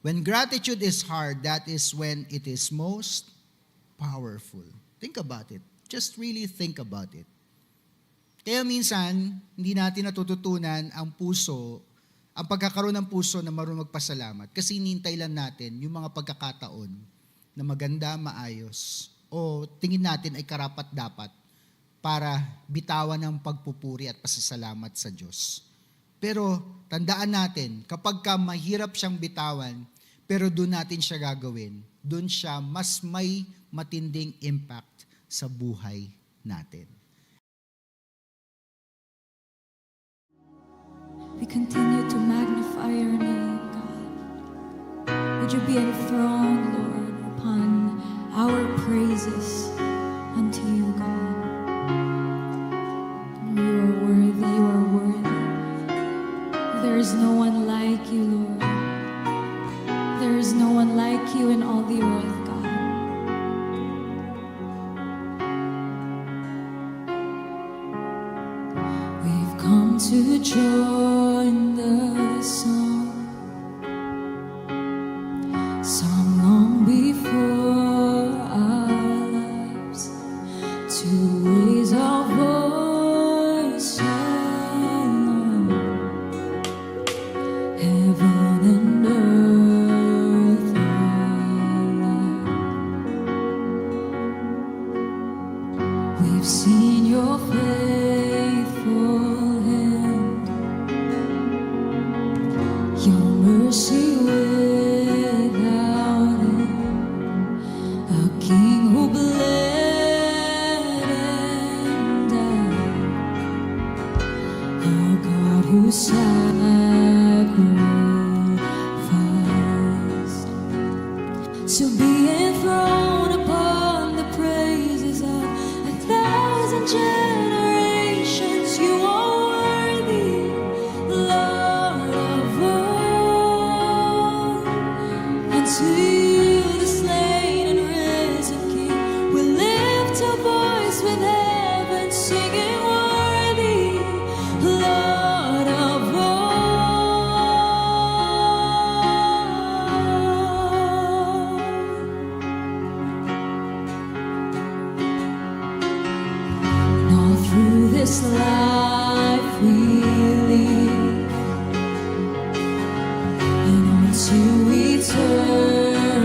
When gratitude is hard, that is when it is most powerful. Think about it. Just really think about it. Kaya minsan, hindi natin natututunan ang pagkakaroon ng puso na marunong magpasalamat. Kasi hinintay lang natin yung mga pagkakataon na maganda, maayos, o tingin natin ay karapat-dapat para bitawan ng pagpupuri at pasasalamat sa Diyos. Pero tandaan natin, kapag ka mahirap siyang bitawan, pero doon natin siya gagawin, doon siya mas may matinding impact sa buhay natin. We continue to magnify your name, God. Would you be enthroned, Lord, upon our praises unto you, God. You are worthy, you are worthy. There is no one like you, Lord. There is no one like you in all the earth, God. We've come to join the song sung long before our lives, to raise our voice alone. Heaven and earth alike. We've seen your faithful hand, your mercy without end, a King who bled and died, a God who sacrificed to be enthroned upon the praises of 1,000 generations. You are worthy, Lord of all. Unto you, the slain and risen King, we lift a voice with heaven, singing, worthy, Lord of all. And all through this life we live, and on to eternity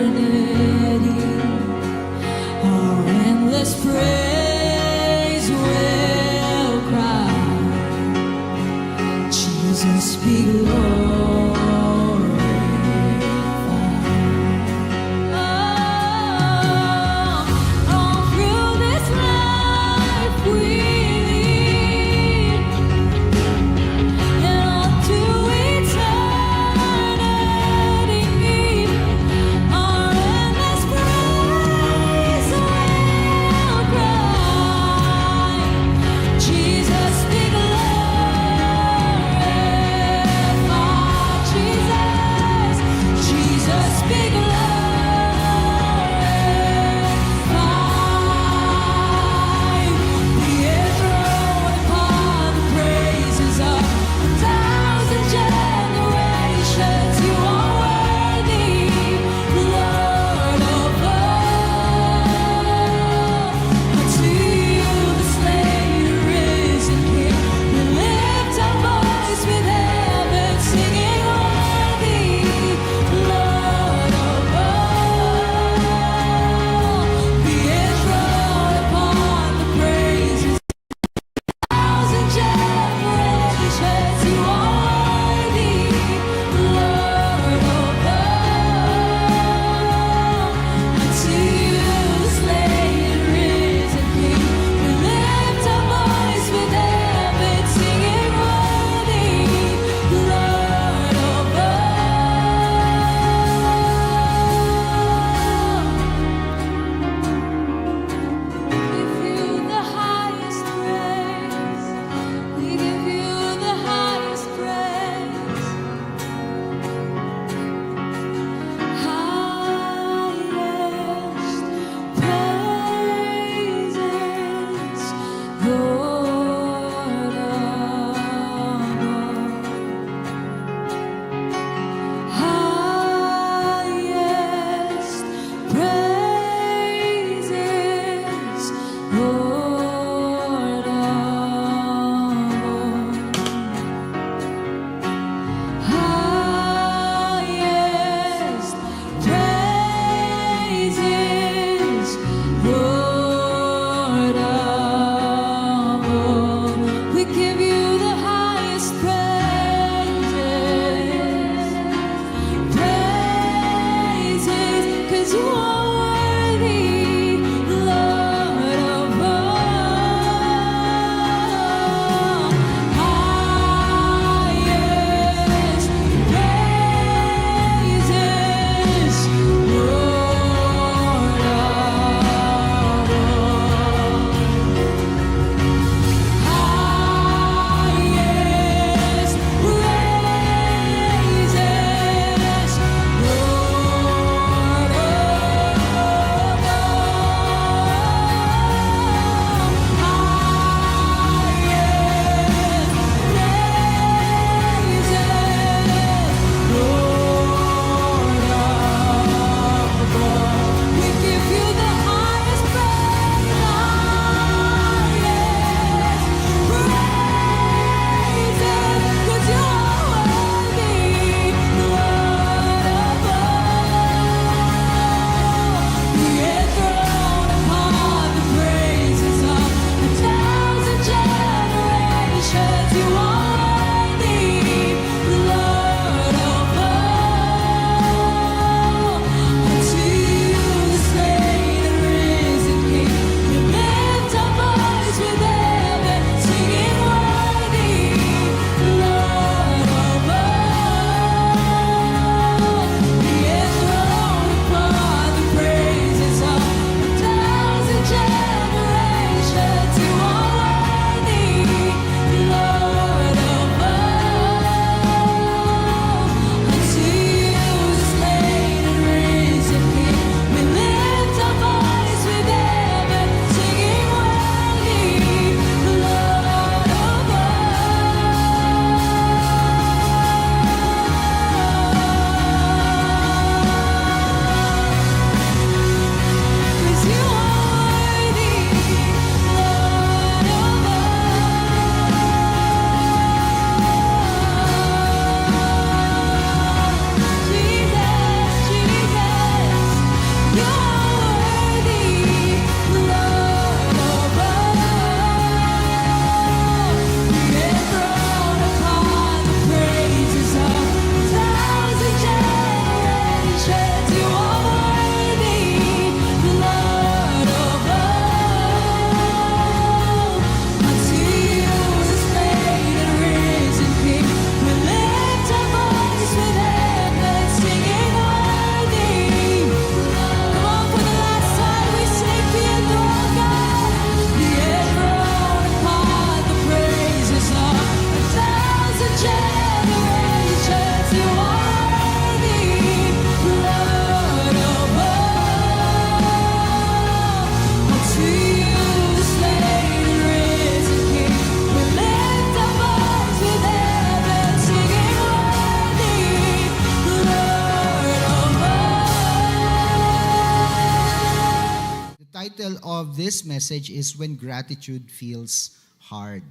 title of this message is When Gratitude Feels Hard.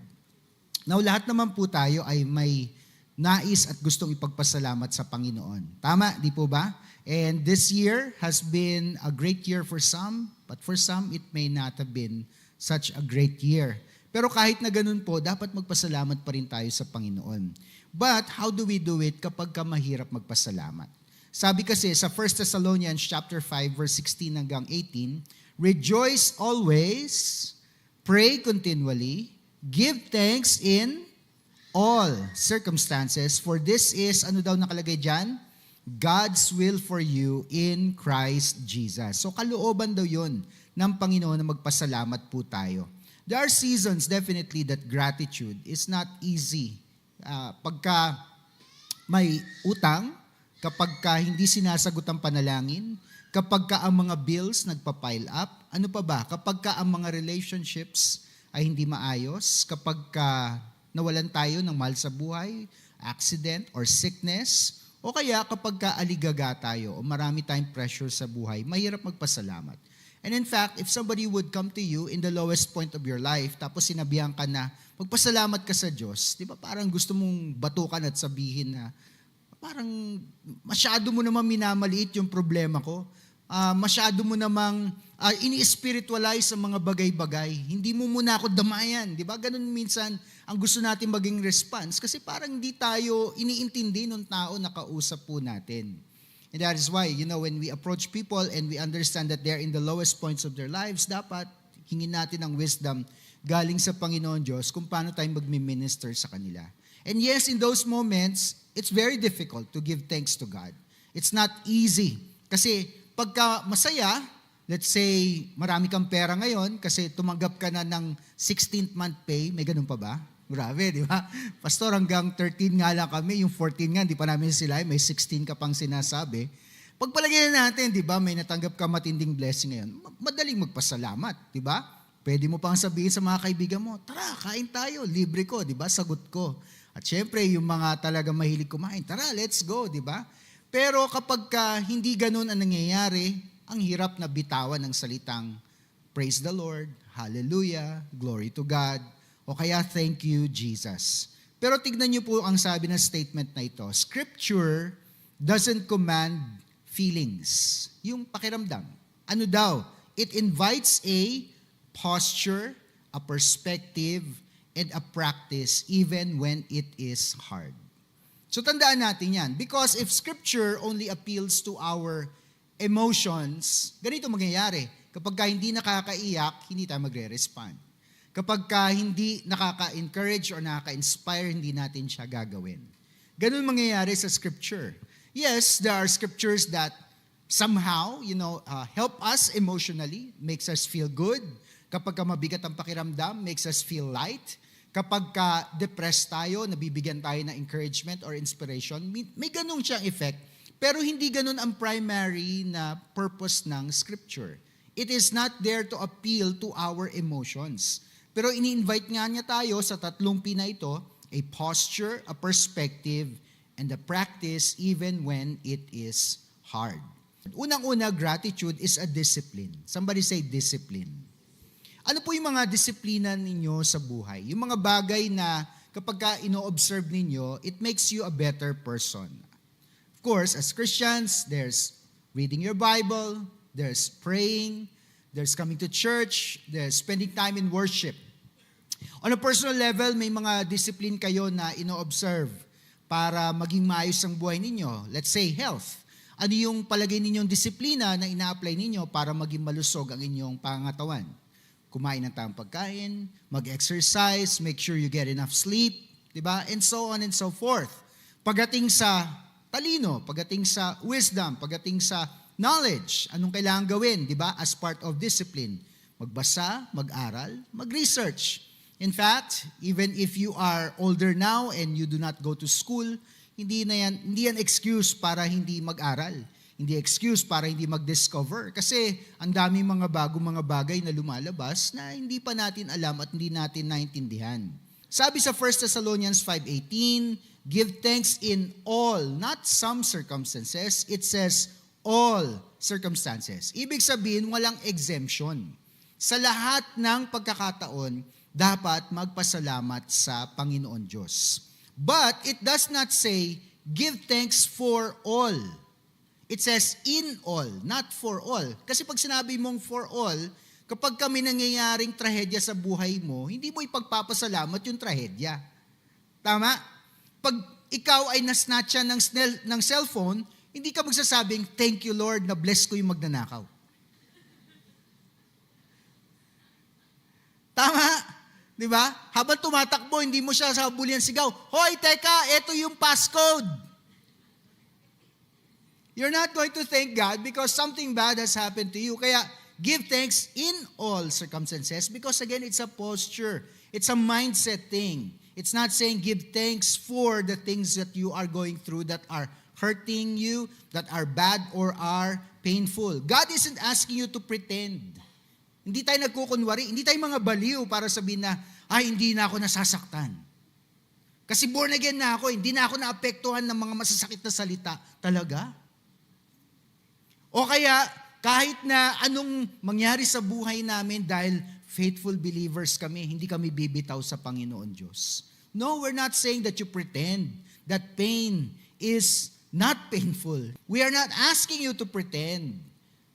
Now, lahat naman po tayo ay may nais at gustong ipagpasalamat sa Panginoon. Tama, di po ba? And this year has been a great year for some, but for some, it may not have been such a great year. Pero kahit na ganun po, dapat magpasalamat pa rin tayo sa Panginoon. But how do we do it kapag ka mahirap magpasalamat? Sabi kasi sa 1 Thessalonians chapter 5 verse 16 hanggang 18, rejoice always, pray continually, give thanks in all circumstances, for this is, ano daw nakalagay dyan? God's will for you in Christ Jesus. So kalooban daw yun ng Panginoon na magpasalamat po tayo. There are seasons definitely that gratitude is not easy. Pagka may utang, kapag ka hindi sinasagot ang panalangin, kapag ka ang mga bills nagpa-pile up, ano pa ba? Kapag ka ang mga relationships ay hindi maayos, kapag ka nawalan tayo ng mahal sa buhay, accident or sickness, o kaya kapag ka aligaga tayo o marami tayong pressure sa buhay, mahirap magpasalamat. And in fact, if somebody would come to you in the lowest point of your life, tapos sinabihan ka na, magpasalamat ka sa Diyos, di ba parang gusto mong batukan at sabihin na, parang masyado mo namang minamaliit yung problema ko. Masyado mo namang ini-spiritualize ang mga bagay-bagay. Hindi mo muna ako damayan. Di ba? Ganun minsan ang gusto natin maging response kasi parang hindi tayo iniintindi ng tao na kausap po natin. And that is why, when we approach people and we understand that they're in the lowest points of their lives, dapat hingin natin ang wisdom galing sa Panginoon Diyos kung paano tayo magmi-minister sa kanila. And yes, in those moments, it's very difficult to give thanks to God. It's not easy. Kasi pagka masaya, let's say marami kang pera ngayon kasi tumanggap ka na ng 16th month pay, may ganun pa ba? Grabe, di ba? Pastor, hanggang 13 nga lang kami, yung 14 nga, hindi pa namin sila, may 16 ka pang sinasabi. Pagpalagay na natin, di ba, may natanggap ka matinding blessing ngayon, madaling magpasalamat, di ba? Pwede mo pang sabihin sa mga kaibigan mo, tara, kain tayo, libre ko, di ba? Sagot ko. At syempre, yung mga talaga mahilig kumain, tara, let's go, di ba? Pero kapag hindi ganun ang nangyayari, ang hirap na bitawan ng salitang praise the Lord, hallelujah, glory to God, o kaya thank you, Jesus. Pero tignan niyo po ang sabi ng statement na ito. Scripture doesn't command feelings. Yung pakiramdam. Ano daw? It invites a posture, a perspective, and a practice even when it is hard. So tandaan natin yan. Because if Scripture only appeals to our emotions, ganito mangyayari. Kapag hindi nakakaiyak, hindi tayo magre-respond. Kapag hindi nakaka-encourage or nakaka-inspire, hindi natin siya gagawin. Ganun mangyayari sa Scripture. Yes, there are Scriptures that somehow, help us emotionally, makes us feel good. Kapag mabigat ang pakiramdam, makes us feel light. Kapag depressed tayo, nabibigyan tayo ng encouragement or inspiration, may ganun siyang effect. Pero hindi ganun ang primary na purpose ng Scripture. It is not there to appeal to our emotions. Pero ini-invite nga niya tayo sa tatlong P na ito, a posture, a perspective, and a practice even when it is hard. Unang-una, gratitude is a discipline. Somebody say discipline. Ano po yung mga disiplina ninyo sa buhay? Yung mga bagay na kapag ino-observe ninyo, it makes you a better person. Of course, as Christians, there's reading your Bible, there's praying, there's coming to church, there's spending time in worship. On a personal level, may mga discipline kayo na ino-observe para maging maayos ang buhay ninyo. Let's say health. Ano yung palagay ninyong disiplina na ina-apply ninyo para maging malusog ang inyong pangangatawan? Kumain ng tamang pagkain, mag-exercise, make sure you get enough sleep, diba? And so on and so forth. Pagdating sa talino, pagdating sa wisdom, pagdating sa knowledge, anong kailangan gawin, diba? As part of discipline. Magbasa, mag-aral, mag-research. In fact, even if you are older now and you do not go to school, hindi yan excuse para hindi mag-aral. Hindi excuse para hindi mag-discover. Kasi ang dami mga mga bagay na lumalabas na hindi pa natin alam at hindi natin naintindihan. Sabi sa 1 Thessalonians 5:18, give thanks in all, not some circumstances. It says all circumstances. Ibig sabihin, walang exemption. Sa lahat ng pagkakataon, dapat magpasalamat sa Panginoon Diyos. But it does not say, give thanks for all. It says, in all, not for all. Kasi pag sinabi mong for all, kapag kami nangyayaring trahedya sa buhay mo, hindi mo ipagpapasalamat yung trahedya. Tama? Pag ikaw ay nasnatcha ng cellphone, hindi ka magsasabing, thank you Lord, na bless ko yung magnanakaw. Tama? Di ba? Habang tumatakbo, hindi mo siya sabulian sigaw, hoy, teka, eto yung passcode. You're not going to thank God because something bad has happened to you. Kaya, give thanks in all circumstances because again, it's a posture. It's a mindset thing. It's not saying give thanks for the things that you are going through that are hurting you, that are bad or are painful. God isn't asking you to pretend. Hindi tayo nagkukunwari, hindi tayo mga baliw para sabihin na, ay, hindi na ako nasasaktan. Kasi born again na ako, hindi na ako naapektuhan ng mga masasakit na salita. Talaga? O kaya, kahit na anong mangyari sa buhay namin dahil faithful believers kami, hindi kami bibitaw sa Panginoon Diyos. No, we're not saying that you pretend that pain is not painful. We are not asking you to pretend.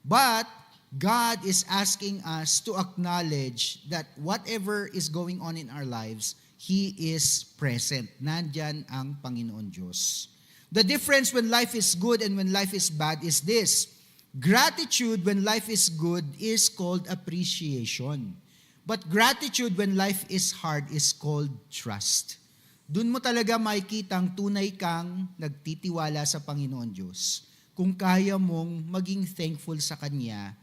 But God is asking us to acknowledge that whatever is going on in our lives, He is present. Nandyan ang Panginoon Diyos. The difference when life is good and when life is bad is this. Gratitude when life is good is called appreciation. But gratitude when life is hard is called trust. Doon mo talaga makikitang tunay kang nagtitiwala sa Panginoon Diyos kung kaya mong maging thankful sa Kanya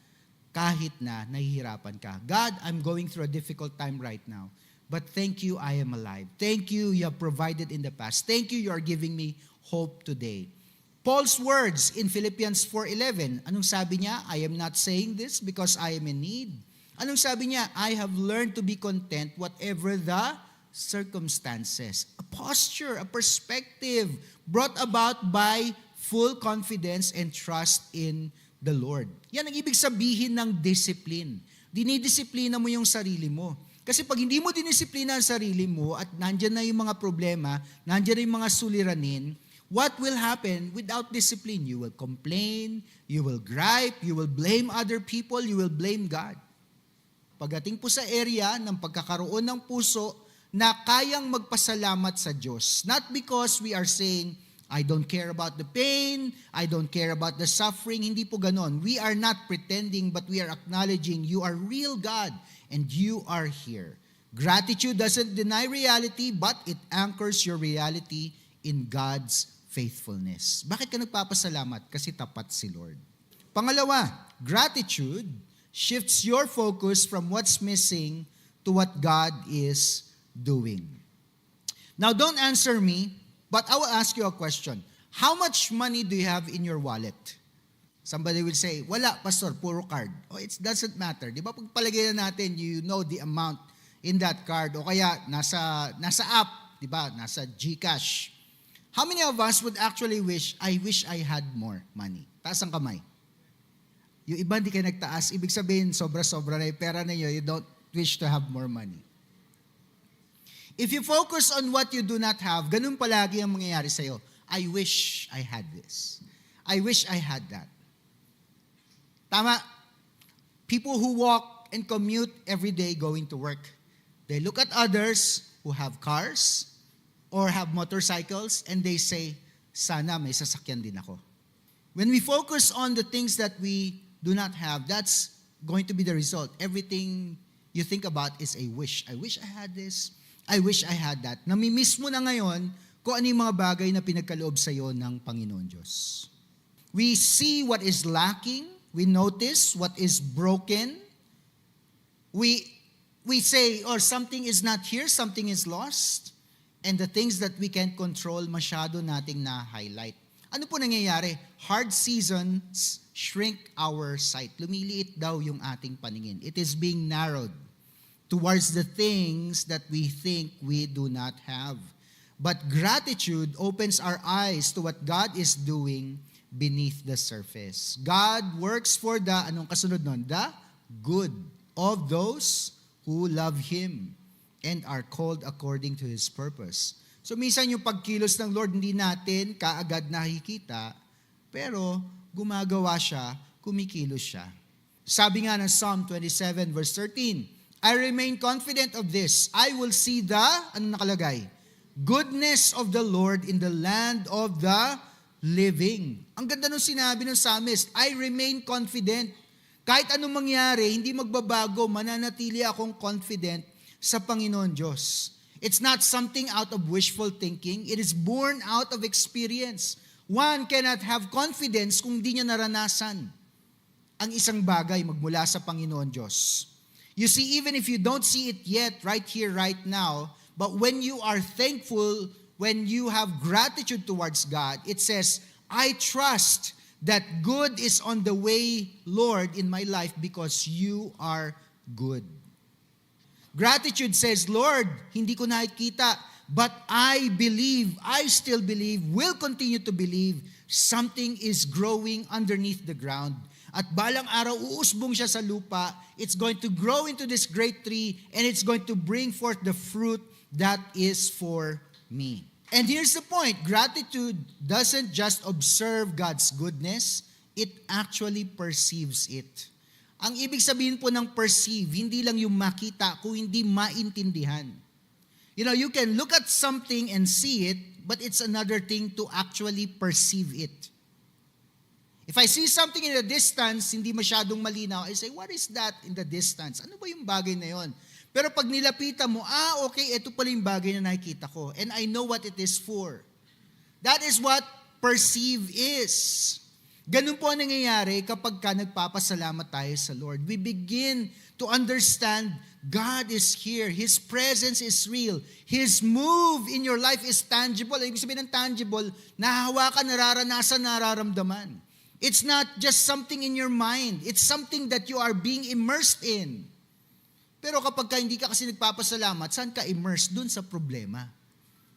kahit na nahihirapan ka. God, I'm going through a difficult time right now. But thank you, I am alive. Thank you, you have provided in the past. Thank you, you are giving me hope today. Paul's words in Philippians 4:11, anong sabi niya? I am not saying this because I am in need. Anong sabi niya? I have learned to be content whatever the circumstances. A posture, a perspective brought about by full confidence and trust in the Lord. Yan ang ibig sabihin ng discipline. Dinidisiplina mo yung sarili mo. Kasi pag hindi mo dinisiplina ang sarili mo at nandyan na yung mga problema, nandyan na yung mga suliranin, what will happen without discipline? You will complain, you will gripe, you will blame other people, you will blame God. Pagdating po sa area ng pagkakaroon ng puso na kayang magpasalamat sa Diyos. Not because we are saying, I don't care about the pain, I don't care about the suffering, hindi po ganon. We are not pretending but we are acknowledging you are real God and you are here. Gratitude doesn't deny reality but it anchors your reality in God's faithfulness. Bakit ka nagpapasalamat? Kasi tapat si Lord. Pangalawa, gratitude shifts your focus from what's missing to what God is doing. Now, don't answer me, but I will ask you a question. How much money do you have in your wallet? Somebody will say, wala, pastor, puro card. Oh, it doesn't matter. Di ba? Pagpalagay na natin, you know the amount in that card. O kaya, nasa app, di ba? Nasa GCash. How many of us would actually wish I had more money? Taas ang kamay. Yung iba hindi kayo nagtaas, ibig sabihin, sobra-sobra na yung pera ninyo, you don't wish to have more money. If you focus on what you do not have, ganun palagi ang mangyayari sa'yo. I wish I had this. I wish I had that. Tama. People who walk and commute every day going to work, they look at others who have cars or have motorcycles and they say, sana may sasakyan din ako. When we focus on the things that we do not have, that's going to be the result. Everything you think about is a wish. I wish I had this. I wish I had that. Namimiss mo na ngayon kung ano yung mga bagay na pinagkaloob sa iyo ng Panginoon Diyos. We see what is lacking. We notice what is broken. We say, or something is not here, something is lost. And the things that we can't control, masyado nating na-highlight. Ano po nangyayari? Hard seasons shrink our sight. Lumiliit daw yung ating paningin. It is being narrowed towards the things that we think we do not have. But gratitude opens our eyes to what God is doing beneath the surface. God works for the, anong kasunod nun? The good of those who love Him and are called according to His purpose. So minsan yung pagkilos ng Lord, hindi natin kaagad nakikita, pero gumagawa siya, kumikilos siya. Sabi nga ng Psalm 27 verse 13, I remain confident of this. I will see the, ano nakalagay? Goodness of the Lord in the land of the living. Ang ganda nung sinabi ng psalmist, I remain confident. Kahit anong mangyari, hindi magbabago, mananatili akong confident sa Panginoon Diyos. It's not something out of wishful thinking. It is born out of experience. One cannot have confidence kung di niya naranasan ang isang bagay magmula sa Panginoon Diyos. You see, even if you don't see it yet, right here, right now, but when you are thankful, when you have gratitude towards God, it says, I trust that good is on the way, Lord, in my life because you are good. Gratitude says, Lord, hindi ko nakikita, but I believe, I still believe, will continue to believe, something is growing underneath the ground. At balang araw, uusbong siya sa lupa, it's going to grow into this great tree, and it's going to bring forth the fruit that is for me. And here's the point, gratitude doesn't just observe God's goodness, it actually perceives it. Ang ibig sabihin po ng perceive, hindi lang yung makita, kung hindi maintindihan. You know, you can look at something and see it, but it's another thing to actually perceive it. If I see something in the distance, hindi masyadong malinaw, I say, what is that in the distance? Ano ba yung bagay na yon? Pero pag nilapitan mo, okay, ito pala yung bagay na nakikita ko. And I know what it is for. That is what perceive is. Ganun po ang nangyayari kapag ka nagpapasalamat tayo sa Lord. We begin to understand God is here. His presence is real. His move in your life is tangible. Ibig sabihin ng tangible, nahahawakan, nararanasan, nararamdaman. It's not just something in your mind. It's something that you are being immersed in. Pero kapag ka hindi ka kasi nagpapasalamat, saan ka immersed? Dun sa problema.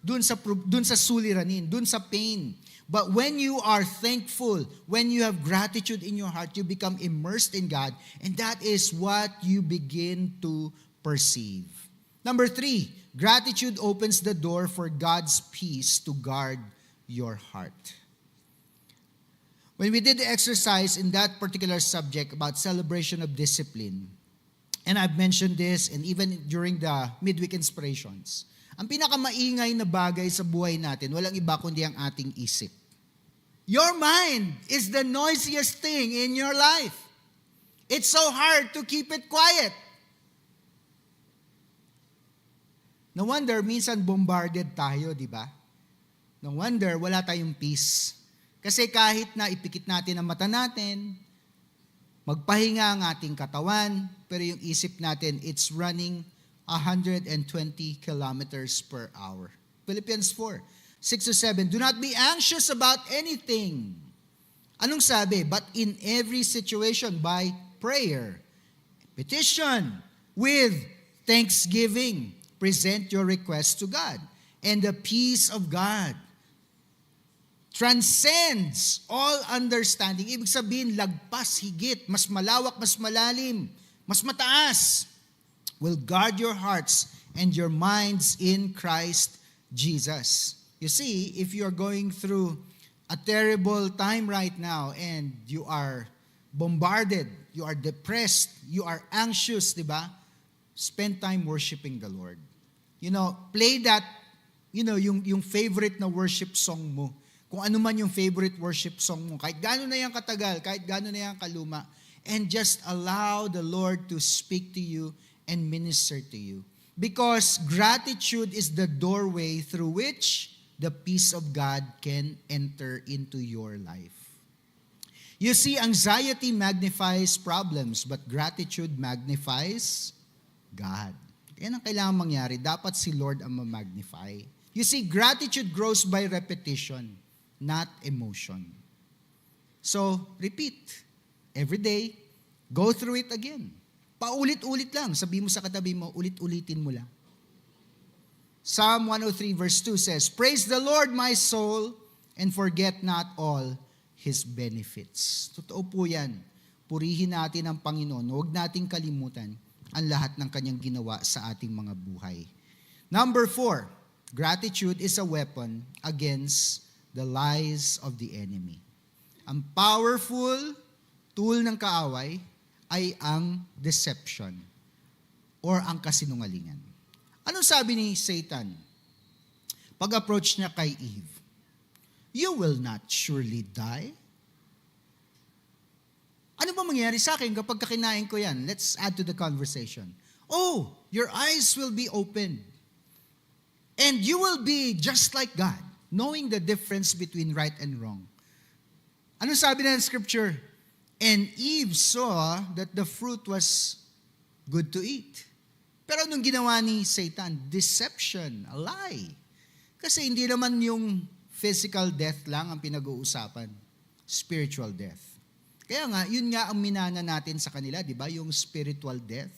Dun sa suliranin, dun sa pain. But when you are thankful, when you have gratitude in your heart, you become immersed in God, and that is what you begin to perceive. Number 3, gratitude opens the door for God's peace to guard your heart. When we did the exercise in that particular subject about celebration of discipline, and I've mentioned this and even during the midweek inspirations, ang pinakamaingay na bagay sa buhay natin, walang iba kundi ang ating isip. Your mind is the noisiest thing in your life. It's so hard to keep it quiet. No wonder, minsan bombarded tayo, di ba? No wonder, wala tayong peace. Kasi kahit na ipikit natin ang mata natin, magpahinga ang ating katawan, pero yung isip natin, it's running 120 kilometers per hour. Philippians 4:6-7, do not be anxious about anything. Anong sabi? But in every situation, by prayer, petition, with thanksgiving, present your requests to God. And the peace of God transcends all understanding. Ibig sabihin, lagpas, higit, mas malawak, mas malalim, mas mataas, will guard your hearts and your minds in Christ Jesus. You see, if you are going through a terrible time right now and you are bombarded, you are depressed, you are anxious, di ba? Spend time worshiping the Lord. You know, play that, you know, yung favorite na worship song mo. Kung ano man yung favorite worship song mo, kahit gano'n na yan katagal, kahit gano'n na yan kaluma, and just allow the Lord to speak to you and minister to you. Because gratitude is the doorway through which the peace of God can enter into your life. You see, anxiety magnifies problems, but gratitude magnifies God. Yan ang kailangan mangyari. Dapat si Lord ang ma-magnify. You see, gratitude grows by repetition, not emotion. So, repeat. Every day, go through it again. Paulit-ulit lang. Sabi mo sa katabi mo, ulit-ulitin mo lang. Psalm 103 verse 2 says, praise the Lord, my soul, and forget not all His benefits. Totoo po yan. Purihin natin ang Panginoon. Huwag nating kalimutan ang lahat ng kanyang ginawa sa ating mga buhay. Number 4, gratitude is a weapon against the lies of the enemy. Ang powerful tool ng kaaway ay ang deception or ang kasinungalingan. Anong sabi ni Satan? Pag-approach niya kay Eve, "You will not surely die." Ano ba mangyayari sa akin kapag kinain ko yan? Let's add to the conversation. "Oh, your eyes will be opened. And you will be just like God, knowing the difference between right and wrong." Ano sabi na ng scripture? "And Eve saw that the fruit was good to eat." Pero anong ginawa ni Satan? Deception, a lie. Kasi hindi naman yung physical death lang ang pinag-uusapan. Spiritual death. Kaya nga, yun nga ang minana natin sa kanila, di ba? Yung spiritual death.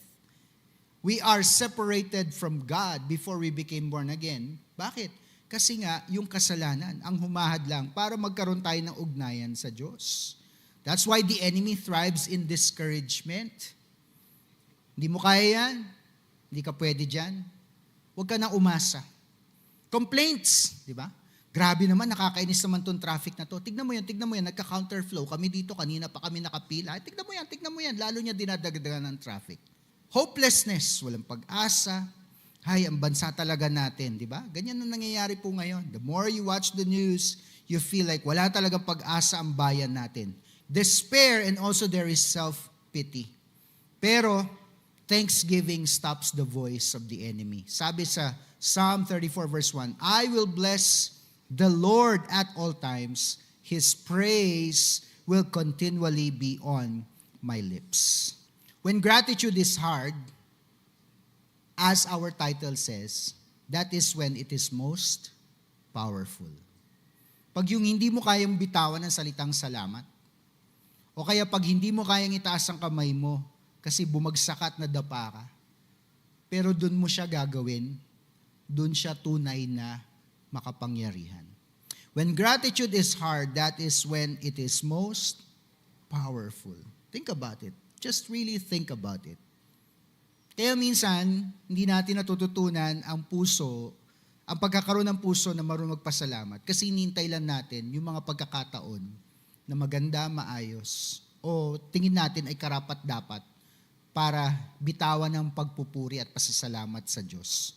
We are separated from God before we became born again. Bakit? Kasi nga, yung kasalanan, ang humahadlang para magkaroon tayo ng ugnayan sa Diyos. That's why the enemy thrives in discouragement. Hindi mo kaya yan. Hindi ka pwede dyan. Huwag ka na umasa. Complaints, di ba? Grabe naman, nakakainis naman tong traffic na to. Tignan mo yan, nagka-counterflow. Kami dito, kanina pa kami nakapila. Tignan mo yan. Lalo niya dinadagdagan ng traffic. Hopelessness, walang pag-asa. Hay, ang bansa talaga natin, di ba? Ganyan na nangyayari po ngayon. The more you watch the news, you feel like wala talagang pag-asa ang bayan natin. Despair, and also there is self-pity. Pero, thanksgiving stops the voice of the enemy. Sabi sa Psalm 34 verse 1, "I will bless the Lord at all times. His praise will continually be on my lips." When gratitude is hard, as our title says, that is when it is most powerful. Pag yung hindi mo kayang bitawan ng salitang salamat, o kaya pag hindi mo kayang itaas ang kamay mo kasi bumagsak at nadapa ka, pero dun mo siya gagawin, dun siya tunay na makapangyarihan. When gratitude is hard, that is when it is most powerful. Think about it. Just really think about it. Kaya minsan, hindi natin natututunan ang pagkakaroon ng puso na marunong magpasalamat kasi hinintay lang natin yung mga pagkakataon na maganda, maayos, o tingin natin ay karapat-dapat para bitawan ng pagpupuri at pasasalamat sa Diyos.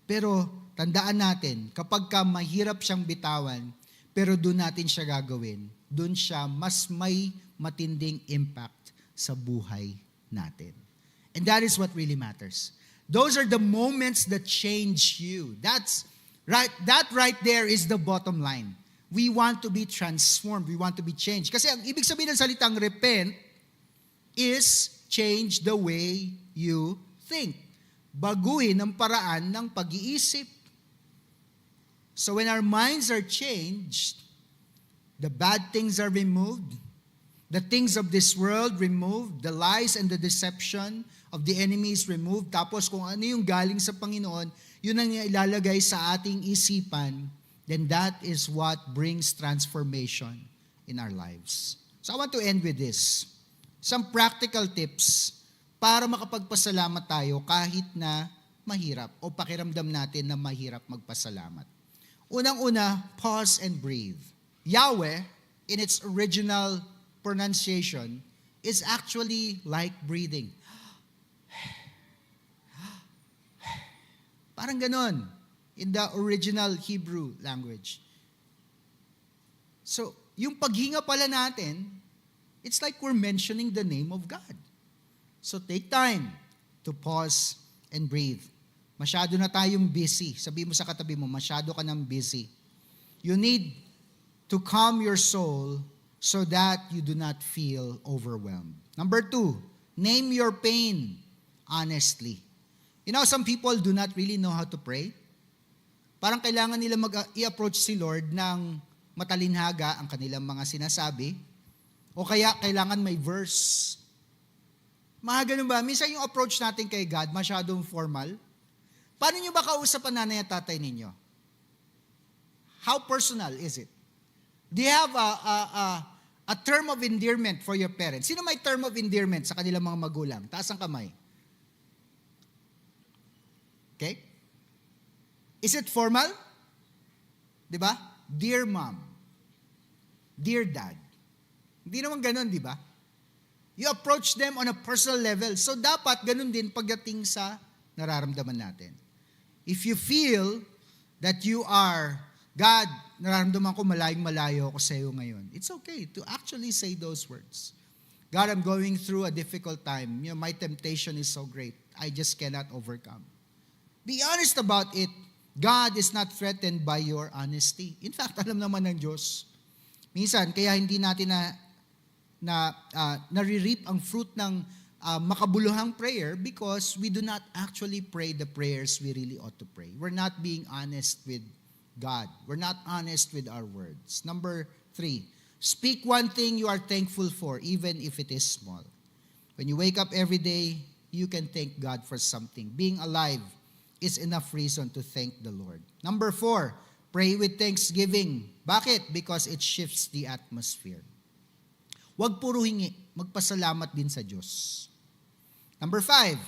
Pero tandaan natin, kapag ka mahirap siyang bitawan, pero doon natin siya gagawin, doon siya mas may matinding impact sa buhay natin. And that is what really matters. Those are the moments that change you. That right there is the bottom line. We want to be transformed. We want to be changed. Kasi ang ibig sabihin ng salitang repent is change the way you think. Baguhin ang paraan ng pag-iisip. So when our minds are changed, the bad things are removed, the things of this world removed, the lies and the deception of the enemy is removed, tapos kung ano yung galing sa Panginoon, yun ang ilalagay sa ating isipan, then that is what brings transformation in our lives. So I want to end with this. Some practical tips para makapagpasalamat tayo kahit na mahirap o pakiramdam natin na mahirap magpasalamat. Unang-una, pause and breathe. Yahweh, in its original pronunciation, is actually like breathing. Parang ganon in the original Hebrew language. So, yung paghinga pala natin, it's like we're mentioning the name of God. So take time to pause and breathe. Masyado na tayong busy. Sabi mo sa katabi mo, masyado ka nang busy. You need to calm your soul so that you do not feel overwhelmed. Number 2, name your pain honestly. You know, some people do not really know how to pray. Parang kailangan nila i-approach si Lord ng matalinhaga ang kanilang mga sinasabi, o kaya kailangan may verse. Mga ganun ba? Minsan yung approach natin kay God, masyadong formal. Paano nyo ba kausap ang nanay at tatay ninyo? How personal is it? Do you have a term of endearment for your parents? Sino may term of endearment sa kanilang mga magulang? Taas ang kamay. Okay? Is it formal? Di ba? Dear mom. Dear dad. Hindi naman ganun, di ba? You approach them on a personal level. So dapat ganun din pagdating sa nararamdaman natin. If you feel that you are, God, nararamdaman ko malayong-malayo ako sa iyo ngayon. It's okay to actually say those words. God, I'm going through a difficult time. My temptation is so great. I just cannot overcome. Be honest about it. God is not threatened by your honesty. In fact, alam naman ng Diyos. Minsan, kaya hindi natin nare-reap ang fruit ng makabuluhang prayer because we do not actually pray the prayers we really ought to pray. We're not being honest with God. We're not honest with our words. Number 3, speak one thing you are thankful for, even if it is small. When you wake up every day, you can thank God for something. Being alive is enough reason to thank the Lord. Number 4, pray with thanksgiving. Bakit? Because it shifts the atmosphere. Huwag puro hingi, magpasalamat din sa Diyos. Number 5,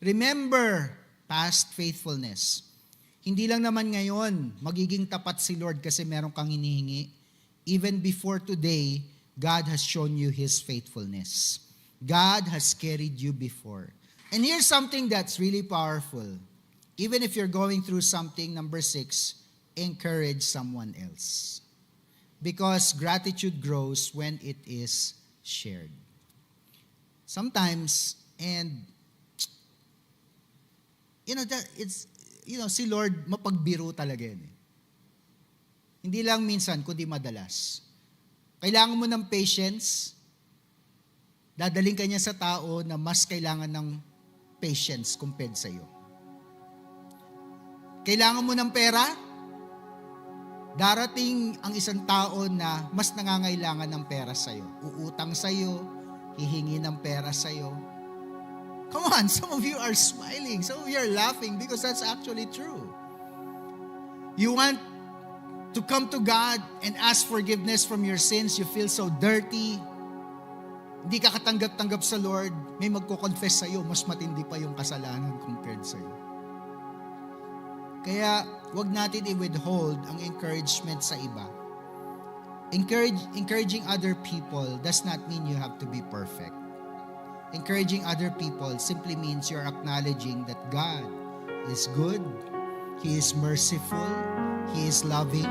remember past faithfulness. Hindi lang naman ngayon magiging tapat si Lord kasi meron kang hinihingi. Even before today, God has shown you His faithfulness. God has carried you before. And here's something that's really powerful. Even if you're going through something, number 6, encourage someone else. Because gratitude grows when it is shared. Sometimes, and si Lord mapagbiro talaga yan. Hindi lang minsan, kundi madalas. Kailangan mo ng patience, dadaling ka niya sa tao na mas kailangan ng patience compared sa iyo. Kailangan mo ng pera, darating ang isang tao na mas nangangailangan ng pera sa iyo. Uutang sa iyo, hihingi ng pera sa iyo. Come on, some of you are smiling, some of you are laughing because that's actually true. You want to come to God and ask forgiveness from your sins, you feel so dirty, hindi ka katanggap-tanggap sa Lord, may magko-confess sa iyo, mas matindi pa yung kasalanan compared sa iyo. Kaya, wag natin i-withhold ang encouragement sa iba. Encouraging other people does not mean you have to be perfect. Encouraging other people simply means you're acknowledging that God is good, He is merciful, He is loving,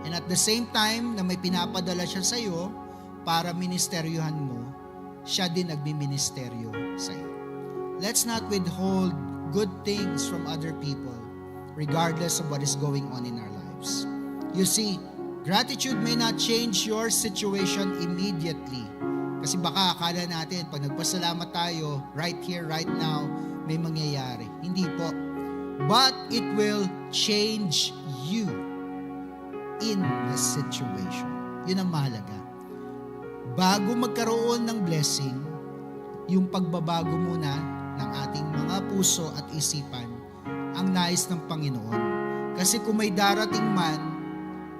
and at the same time na may pinapadala siya sa iyo para ministeryohan mo, siya din nagmi-ministeryo sa iyo. Let's not withhold good things from other people regardless of what is going on in our lives. You see, gratitude may not change your situation immediately. Kasi baka akala natin, pag nagpasalamat tayo, right here, right now, may mangyayari. Hindi po. But it will change you in the situation. Yun ang mahalaga. Bago magkaroon ng blessing, yung pagbabago muna ng ating mga puso at isipan, ang nais ng Panginoon. Kasi kung may darating man,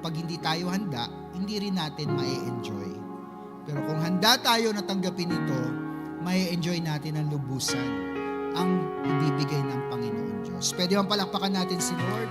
pag hindi tayo handa, hindi rin natin ma-enjoy. Pero kung handa tayo na tanggapin ito, ma-enjoy natin ang lubusan ang ibibigay ng Panginoon Diyos. Pwede bang palakpakan natin si Lord?